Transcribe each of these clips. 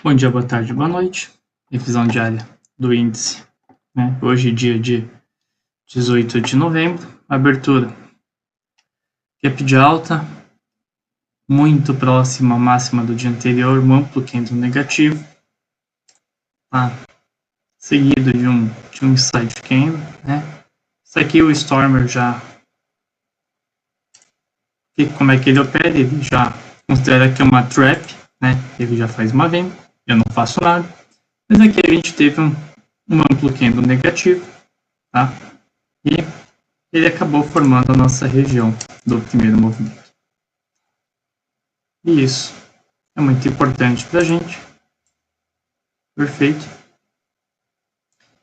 Bom dia, boa tarde, boa noite. Revisão diária do índice. Hoje, dia de 18 de novembro. Abertura. Gap de alta, muito próxima à máxima do dia anterior, um amplo candle negativo. Seguido de um side candle. Isso aqui o Stormer já... Como é que ele opera? Ele já considera que é uma trap, ele já faz uma venda. Eu não faço nada, mas aqui a gente teve um amplo candle negativo, e ele acabou formando a nossa região do primeiro movimento. E isso é muito importante para a gente. Perfeito.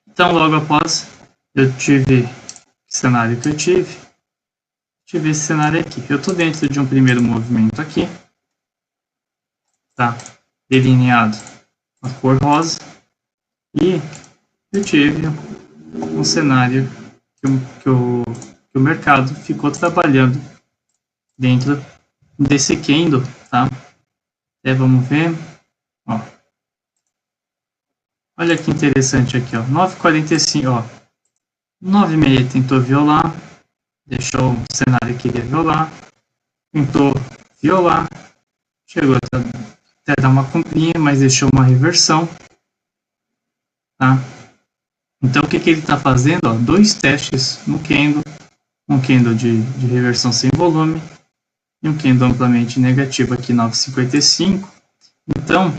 Então, logo após, eu tive o cenário que eu tive esse cenário aqui. Eu estou dentro de um primeiro movimento aqui, delineado a cor rosa, e eu tive um cenário que o mercado ficou trabalhando dentro desse candle, vamos ver, olha que interessante aqui, 9,45, 9,6 tentou violar, deixou o cenário que queria violar, tentou violar, chegou até dar uma comprinha, mas deixou uma reversão, Então, o que ele está fazendo? Dois testes no candle, um candle de reversão sem volume e um candle amplamente negativo aqui, 9,55. Então,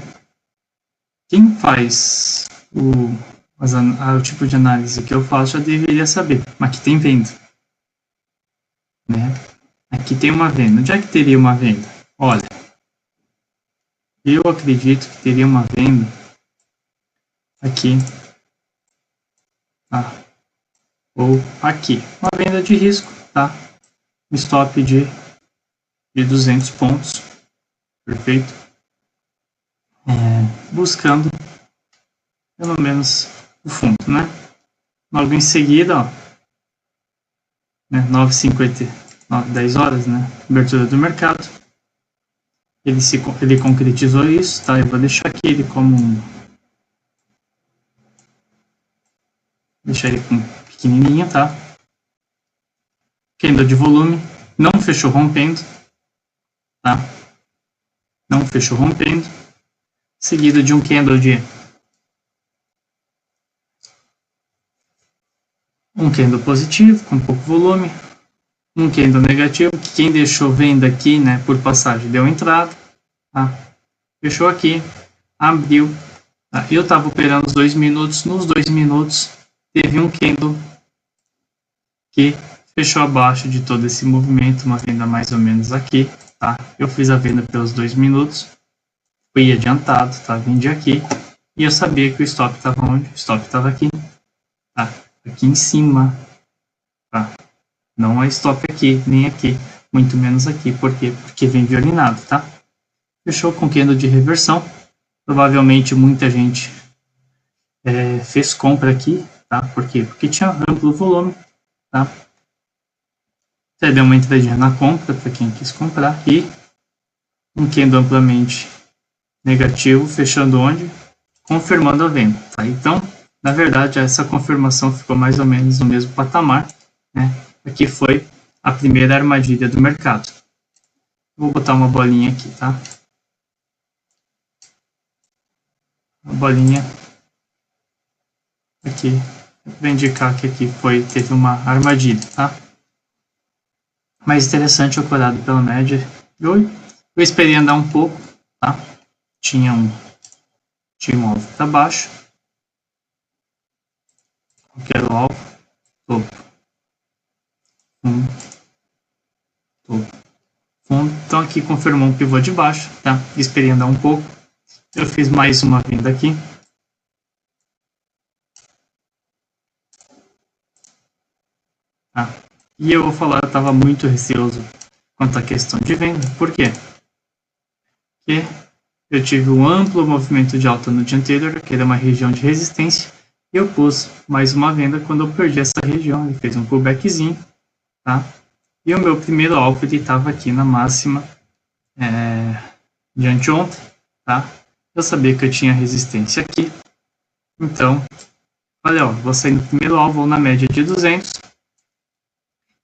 quem faz o tipo de análise que eu faço já deveria saber, mas aqui tem venda. Aqui tem uma venda. Onde é que teria uma venda? Olha, eu acredito que teria uma venda aqui, ou aqui, uma venda de risco, um stop de 200 pontos, perfeito, buscando pelo menos o fundo, Logo em seguida, 9h50, 10 horas, abertura do mercado, ele concretizou isso, eu vou deixar aqui ele como deixar ele com pequenininho, Candle de volume, não fechou rompendo, Não fechou rompendo, seguido de um candle positivo, com pouco volume, um candle negativo, que quem deixou venda aqui, por passagem, deu entrada, fechou aqui, abriu, eu estava operando os 2 minutos, nos 2 minutos teve um candle que fechou abaixo de todo esse movimento, uma venda mais ou menos aqui, Eu fiz a venda pelos 2 minutos, fui adiantado, vendi aqui, e eu sabia que o stop estava onde? O stop estava aqui, aqui em cima, Não é stop aqui, nem aqui, muito menos aqui, por quê? Porque vem violinado, Fechou com candle de reversão, provavelmente muita gente fez compra aqui, Por quê? Porque tinha amplo volume, Até deu uma entradinha na compra para quem quis comprar, e um candle amplamente negativo, fechando onde? Confirmando a venda, Então, na verdade, essa confirmação ficou mais ou menos no mesmo patamar, Aqui foi a primeira armadilha do mercado. Vou botar uma bolinha aqui, Uma bolinha aqui, para indicar que aqui teve uma armadilha, Mais interessante operado pela média de hoje. Eu esperei andar um pouco, Tinha um alvo para baixo. Eu quero o alvo, topo, topo, fundo. Então aqui confirmou um pivô de baixo, Esperei andar um pouco. Eu fiz mais uma venda aqui. E eu vou falar, eu estava muito receoso quanto à questão de venda. Por quê? Porque eu tive um amplo movimento de alta no dia anterior, que era uma região de resistência, e eu pus mais uma venda quando eu perdi essa região. Ele fez um pullbackzinho, E o meu primeiro alvo estava aqui na máxima de anteontem, Eu sabia que eu tinha resistência aqui. Então, olha, ó, vou sair no primeiro alvo ou na média de 200.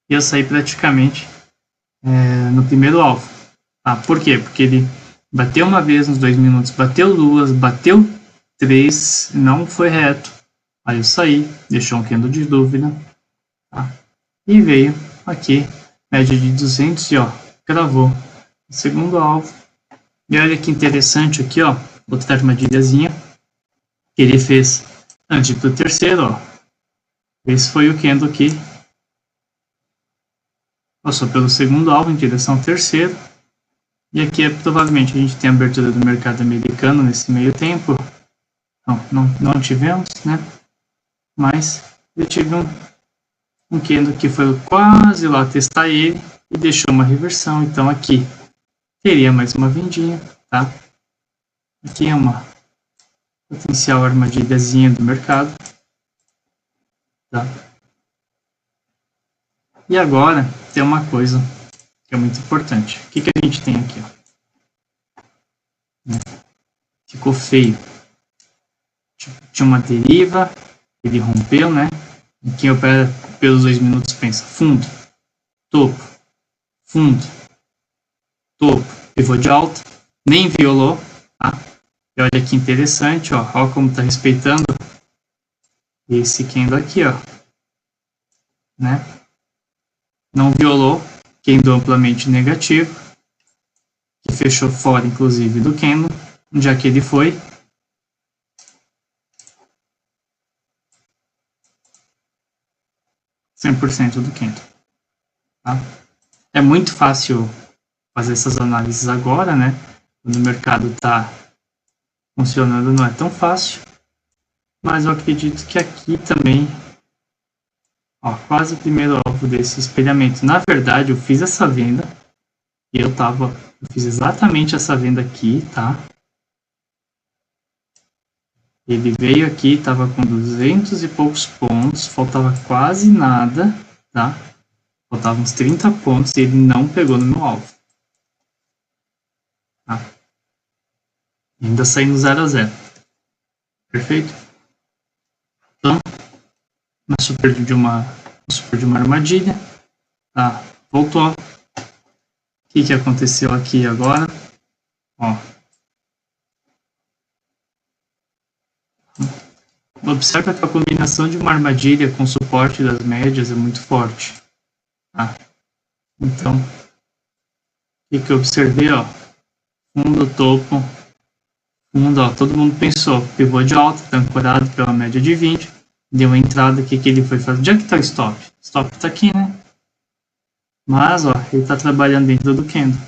E eu saí praticamente no primeiro alvo. Tá? Por quê? Porque ele bateu uma vez nos 2 minutos, bateu duas, bateu 3, não foi reto. Aí eu saí, deixou um candle de dúvida. Tá? E veio aqui, média de 200 e ó, gravou o segundo alvo. E olha que interessante aqui, ó, outra armadilhazinha que ele fez antes do terceiro, ó. Esse foi o candle que passou pelo segundo alvo em direção ao terceiro. E aqui provavelmente a gente tem a abertura do mercado americano nesse meio tempo. Não tivemos, né? Mas eu tive um candle que foi quase lá testar ele e deixou uma reversão. Então aqui teria mais uma vendinha, tá? Aqui é uma potencial armadilhazinha do mercado, tá? E agora tem uma coisa que é muito importante. O que a gente tem aqui? Ó? Ficou feio. Tinha uma deriva, ele rompeu, né? E quem opera pelos 2 minutos pensa fundo, topo, topo, pivô de alta, nem violou, tá? E olha que interessante, ó, olha como tá respeitando esse candle aqui, ó, né? Não violou, candle amplamente negativo, que fechou fora, inclusive, do candle, já que ele foi 100% do candle, tá? É muito fácil fazer essas análises agora, né? Quando o mercado está funcionando não é tão fácil, mas eu acredito que aqui também, ó, quase o primeiro alvo desse espelhamento. Na verdade, eu fiz essa venda e eu fiz exatamente essa venda aqui, tá? Ele veio aqui, estava com 200 e poucos pontos, faltava quase nada, tá? Faltavam uns 30 pontos e ele não pegou no meu alvo. Tá? Ainda saí no 0 a 0. Perfeito? Então, na super de uma armadilha, tá? Voltou. O que aconteceu aqui agora? Ó. Observa que a combinação de uma armadilha com suporte das médias é muito forte. Tá? Então, o que eu observei? Ó, fundo, topo, fundo, ó, todo mundo pensou, pivô de alta, tá ancorado pela média de 20, deu uma entrada, o que ele foi fazer? Onde é que tá o stop? O stop tá aqui, né? Mas, ó, ele tá trabalhando dentro do candle.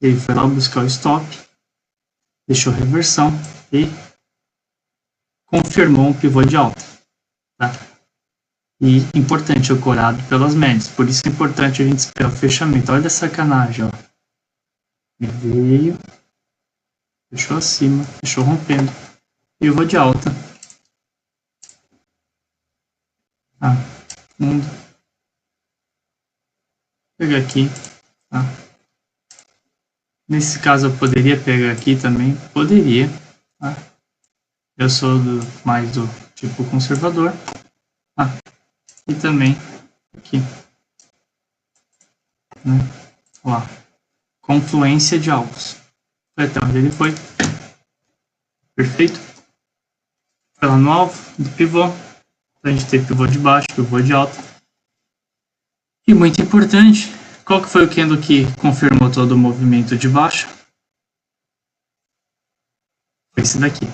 Ele foi lá buscar o stop, deixou reversão e confirmou um pivô de alta, tá? E importante, ancorado pelas médias. Por isso é importante a gente esperar o fechamento. Olha a sacanagem, ó. Ele veio, fechou acima, fechou rompendo. Pivô de alta. Tá? Fundo. Vou pegar aqui, tá? Nesse caso eu poderia pegar aqui também. Poderia, tá? Eu sou mais do tipo conservador. Tá? E também aqui, né? Ó, confluência de alvos. Foi até onde ele foi. Perfeito? Foi lá no alvo do pivô. A gente tem pivô de baixo, pivô de alta. E muito importante, qual que foi o candle que confirmou todo o movimento de baixo? Foi esse daqui.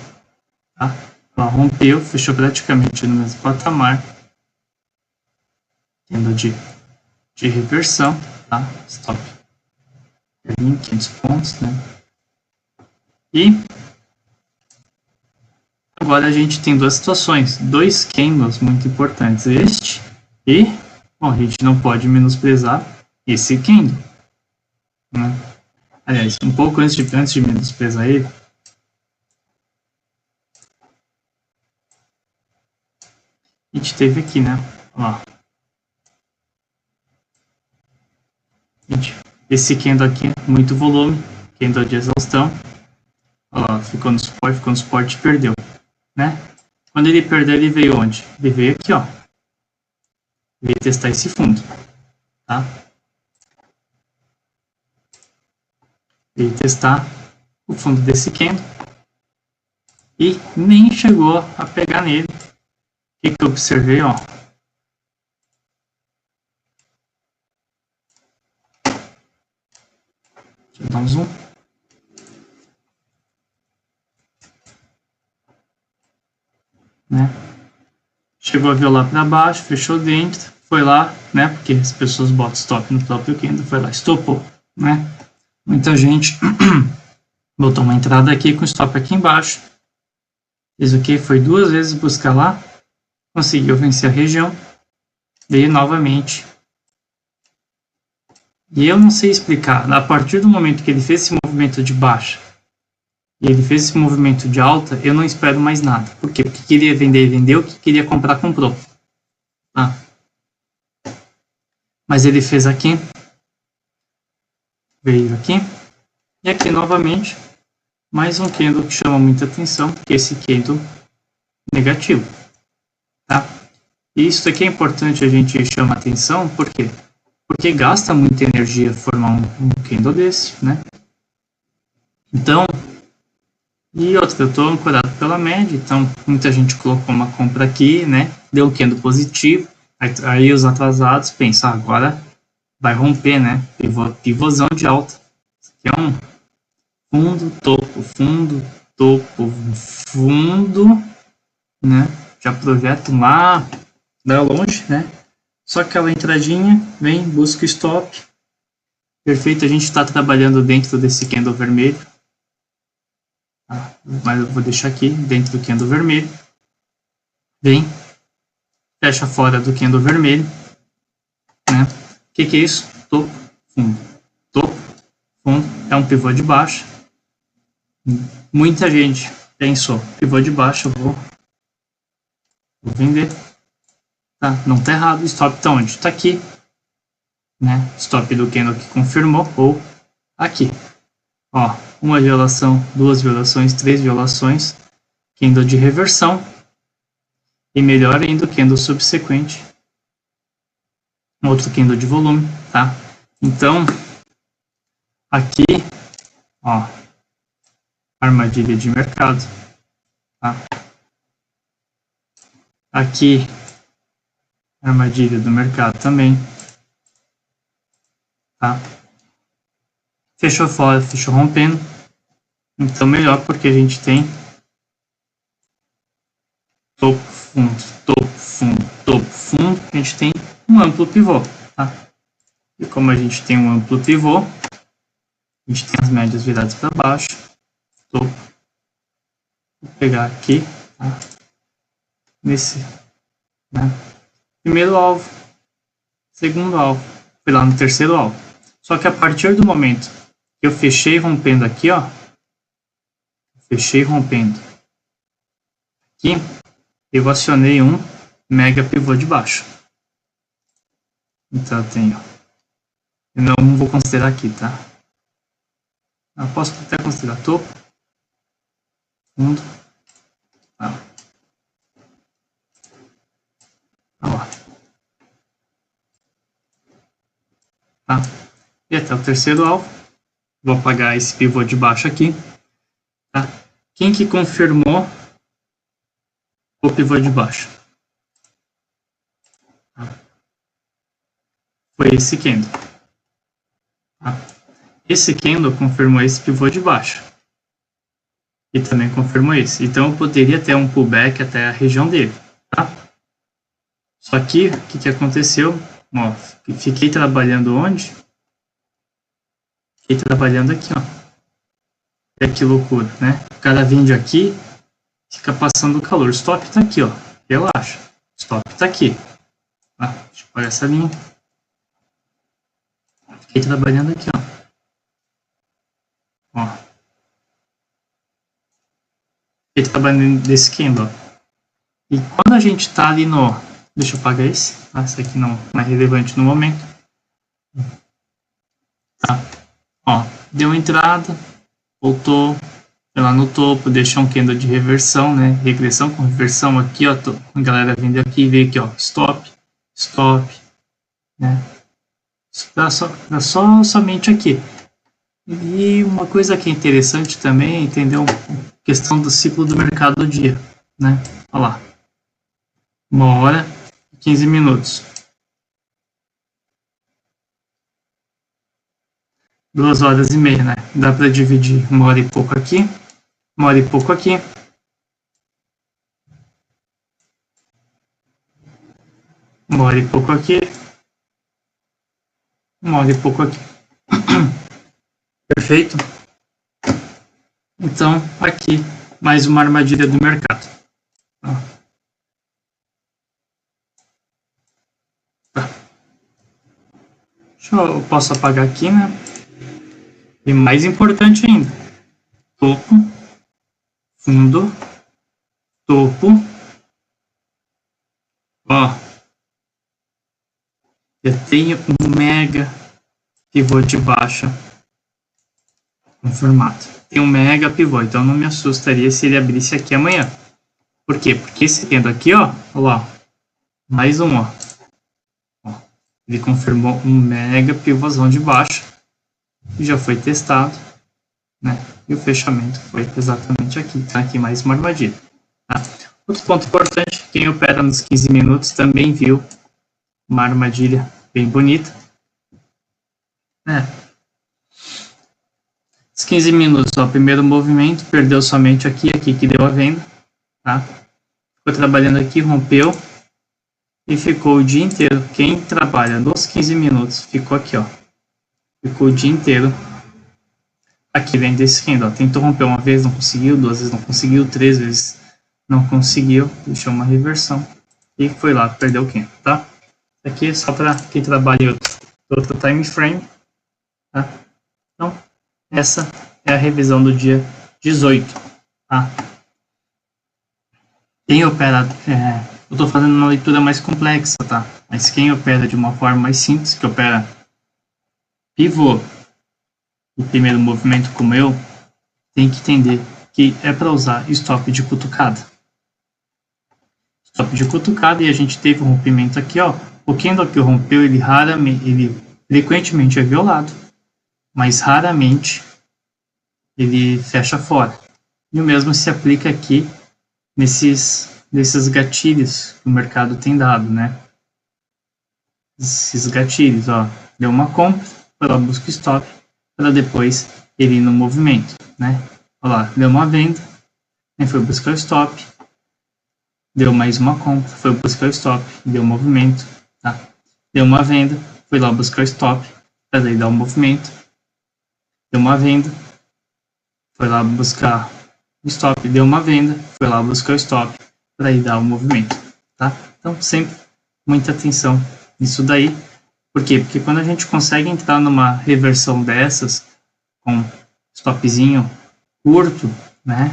Tá? Ela rompeu, fechou praticamente no mesmo patamar. Candle de reversão, tá? Stop. 500 pontos, né? E agora a gente tem duas situações, dois candles muito importantes, este e, bom, a gente não pode menosprezar esse candle, né? Aliás, um pouco antes de menosprezar ele, a gente teve aqui, né? Ó. Gente, esse candle aqui, muito volume, candle de exaustão, Ó, ficou no suporte e perdeu, né? Quando ele perdeu, ele veio onde? Ele veio aqui, ó. Veio testar esse fundo, tá? Veio testar o fundo desse candle e nem chegou a pegar nele. O que eu observei, ó? Deixa eu dar um zoom. Né? Chegou a ver lá para baixo, fechou dentro, foi lá, né? Porque as pessoas botam stop no próprio candle, foi lá, estopou, né? Muita gente botou uma entrada aqui com stop aqui embaixo. Fez o que? Foi 2 vezes buscar lá, conseguiu vencer a região, veio novamente. E eu não sei explicar, a partir do momento que ele fez esse movimento de baixa e ele fez esse movimento de alta, eu não espero mais nada. Por quê? Porque queria vender, vendeu, que queria comprar, comprou. Tá? Mas ele fez aqui, veio aqui, e aqui novamente, mais um candle que chama muita atenção, que é esse candle negativo. Tá? E isso aqui é importante a gente chamar atenção, por quê? Porque gasta muita energia formar um candle desse, né? Então, e outra, eu estou ancorado pela média, então muita gente colocou uma compra aqui, né? Deu um candle positivo, aí os atrasados pensam, agora vai romper, né? Pivôzão de alta. Isso aqui é um fundo, topo, fundo, né? Já projetam lá longe, né? Só aquela entradinha, vem, busca o stop. Perfeito, a gente está trabalhando dentro desse candle vermelho. Tá? Mas eu vou deixar aqui, dentro do candle vermelho. Vem, fecha fora do candle vermelho. Né? O que é isso? Topo, fundo. Topo, fundo, é um pivô de baixa. Muita gente pensou, pivô de baixa, eu vou vender. Tá? Não está errado, o stop está onde? Está aqui. Né? Stop do candle que confirmou, ou aqui. Ó, uma violação, 2 violações, 3 violações, candle de reversão, e melhor ainda o candle subsequente, outro candle de volume, tá? Então, aqui, ó, armadilha de mercado, tá? Aqui, armadilha do mercado também, tá? Fechou fora, fechou rompendo, então melhor porque a gente tem topo, fundo, a gente tem um amplo pivô, tá? E como a gente tem um amplo pivô, a gente tem as médias viradas para baixo, topo. Vou pegar aqui, tá? Nesse, né? Primeiro alvo, segundo alvo, fui lá no terceiro alvo. Só que a partir do momento que eu fechei rompendo aqui, ó, fechei rompendo aqui, eu acionei um mega pivô de baixo. Então eu tenho, eu não vou considerar aqui, tá? Eu posso até considerar topo, fundo, tá? Ó. Tá? E até o terceiro alvo, vou apagar esse pivô de baixo aqui, tá? Quem que confirmou o pivô de baixo? Tá? Foi esse candle. Tá? Esse candle confirmou esse pivô de baixo. E também confirmou esse. Então eu poderia ter um pullback até a região dele. Tá? Só que, o que aconteceu? Ó, fiquei trabalhando onde? Fiquei trabalhando aqui, ó. Olha que loucura, né? O cara vende aqui, fica passando o calor. O stop tá aqui, ó. Relaxa. O stop tá aqui. Tá? Deixa eu apagar essa linha. Fiquei trabalhando aqui, ó. Fiquei trabalhando desse candle, ó. E quando a gente tá ali no... Deixa eu apagar esse. Ah, esse aqui não é relevante no momento. Tá? Ó, deu entrada, voltou, Foi lá no topo, deixou um candle de reversão, né? Regressão com reversão aqui, ó. A galera vendeu aqui e veio aqui, ó. Stop, stop, né? Somente aqui. E uma coisa que é interessante também é entender a questão do ciclo do mercado do dia, né? Olha lá. 1h e 15 minutos. 2h30, né? Dá para dividir 1h e pouco aqui, 1h e pouco aqui. 1h e pouco aqui. 1h e pouco aqui. Perfeito? Então, aqui, mais uma armadilha do mercado. Tá. Eu posso apagar aqui, né? E mais importante ainda, topo, fundo, topo, ó, eu tenho um mega pivô de baixa confirmado. Tem um mega pivô, então não me assustaria se ele abrisse aqui amanhã. Por quê? Porque esse candle aqui, ó, olha lá, mais um, ó, ele confirmou um mega pivôzão de baixa, e já foi testado, né? E o fechamento foi exatamente aqui. Tá aqui mais uma armadilha. Tá? Outro ponto importante, quem opera nos 15 minutos também viu uma armadilha bem bonita. Os 15 minutos, ó, primeiro movimento, perdeu somente aqui que deu a venda. Tá? Ficou trabalhando aqui, rompeu e ficou o dia inteiro. Quem trabalha nos 15 minutos ficou aqui, ó. Ficou o dia inteiro aqui dentro desse candle. Tentou romper uma vez, não conseguiu, 2 vezes não conseguiu, 3 vezes não conseguiu, deixou uma reversão e foi lá, perdeu o candle, tá? Aqui é só para quem trabalha em outro time frame, tá? Então, essa é a revisão do dia 18, tá? Quem opera, eu estou fazendo uma leitura mais complexa, tá? Mas quem opera de uma forma mais simples, que opera pivô, o primeiro movimento como eu, tem que entender que é para usar stop de cutucada. Stop de cutucada, e a gente teve um rompimento aqui, ó. O candle que rompeu, ele frequentemente é violado, mas raramente ele fecha fora. E o mesmo se aplica aqui nesses gatilhos que o mercado tem dado, né? Esses gatilhos, ó, deu uma compra, foi lá, busca stop, para depois ele ir no movimento, né? Olha lá, deu uma venda, foi buscar o stop, deu mais uma compra, foi buscar o stop, deu um movimento, tá? Deu uma venda, foi lá buscar o stop, para daí dar um movimento, deu uma venda, foi lá buscar o stop, deu uma venda, foi lá buscar o stop, para aí dar o movimento, tá? Então, sempre muita atenção nisso daí. Por quê? Porque quando a gente consegue entrar numa reversão dessas, com stopzinho curto, né?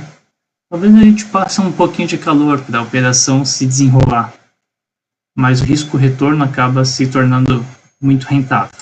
Talvez a gente passe um pouquinho de calor para a operação se desenrolar, mas o risco-retorno acaba se tornando muito rentável.